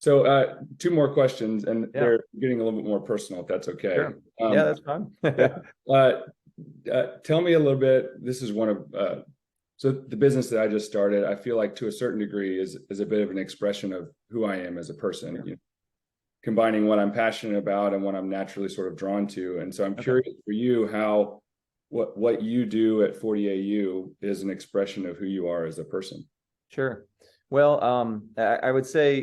So two more questions, and Yeah. they're getting a little bit more personal, if that's okay. Sure. Yeah, that's fine. Yeah. Tell me a little bit. This is one of so the business that I just started, I feel like to a certain degree is a bit of an expression of who I am as a person. Yeah. You know, combining what I'm passionate about and what I'm naturally sort of drawn to. And so I'm curious for you how what you do at 40AU is an expression of who you are as a person. Sure. Well, I would say,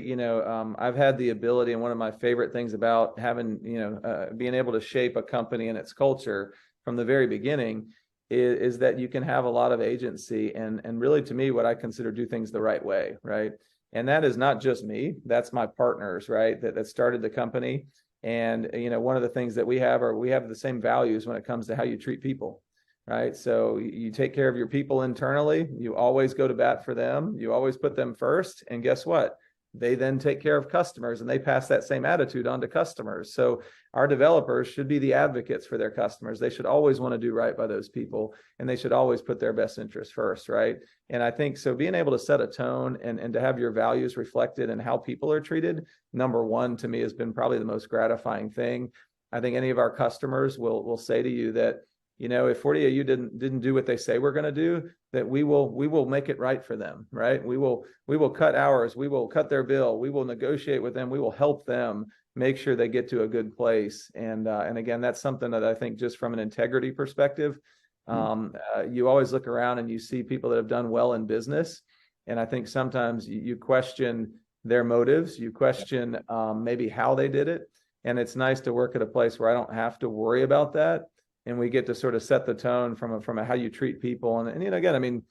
I've had the ability, and one of my favorite things about having, being able to shape a company and its culture from the very beginning is that you can have a lot of agency and really, to me, what I consider do things the right way, right? And that is not just me, that's my partners, right? That started the company. And, one of the things that we have the same values when it comes to how you treat people. Right. So you take care of your people internally. You always go to bat for them. You always put them first. And guess what? They then take care of customers and they pass that same attitude on to customers. So our developers should be the advocates for their customers. They should always want to do right by those people, and they should always put their best interest first. Right. And I think so being able to set a tone and to have your values reflected in how people are treated, number one, to me, has been probably the most gratifying thing. I think any of our customers will say to you that, if 40AU didn't do what they say we're going to do, that we will make it right for them, right? We will cut hours, we will cut their bill, we will negotiate with them, we will help them make sure they get to a good place. And again, that's something that I think just from an integrity perspective, you always look around and you see people that have done well in business, and I think sometimes you question their motives, you question maybe how they did it, and it's nice to work at a place where I don't have to worry about that. And we get to sort of set the tone from a how you treat people. And again, I mean,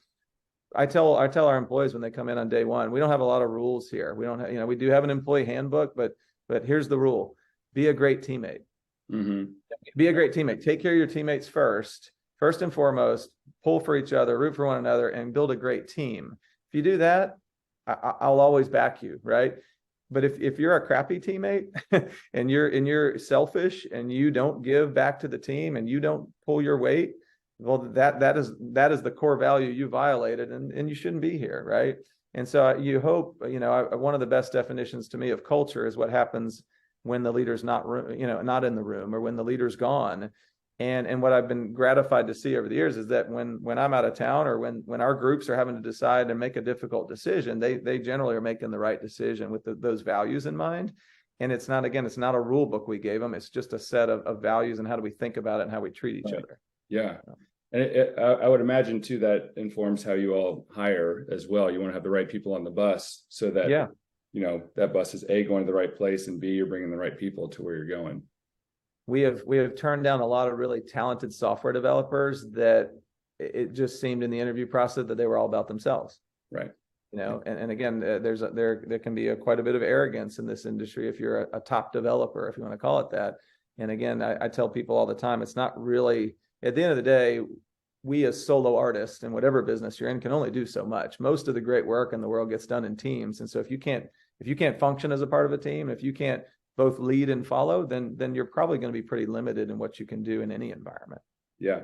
I tell our employees when they come in on day one, we don't have a lot of rules here. We don't have, we do have an employee handbook, but here's the rule: be a great teammate. Mm-hmm. Be a great teammate. Take care of your teammates first and foremost. Pull for each other, root for one another, and build a great team. If you do that, I'll always back you, right? But if you're a crappy teammate and you're selfish and you don't give back to the team and you don't pull your weight, well, that is the core value you violated, and you shouldn't be here, right? And so you hope, one of the best definitions to me of culture is what happens when the leader's not in the room, or when the leader's gone. And what I've been gratified to see over the years is that when I'm out of town, or when our groups are having to decide and make a difficult decision, they generally are making the right decision with those values in mind. And it's not a rule book we gave them. It's just a set of values, and how do we think about it and how we treat each other. Yeah. And I would imagine too, that informs how you all hire as well. You want to have the right people on the bus so that, that bus is A, going to the right place, and B, you're bringing the right people to where you're going. We have turned down a lot of really talented software developers that it just seemed in the interview process that they were all about themselves. Right. And again, there can be quite a bit of arrogance in this industry if you're a top developer, if you want to call it that. And again, I tell people all the time, it's not really, at the end of the day, we as solo artists in whatever business you're in can only do so much. Most of the great work in the world gets done in teams. And so if you can't function as a part of a team, if you can't both lead and follow, then you're probably going to be pretty limited in what you can do in any environment. Yeah.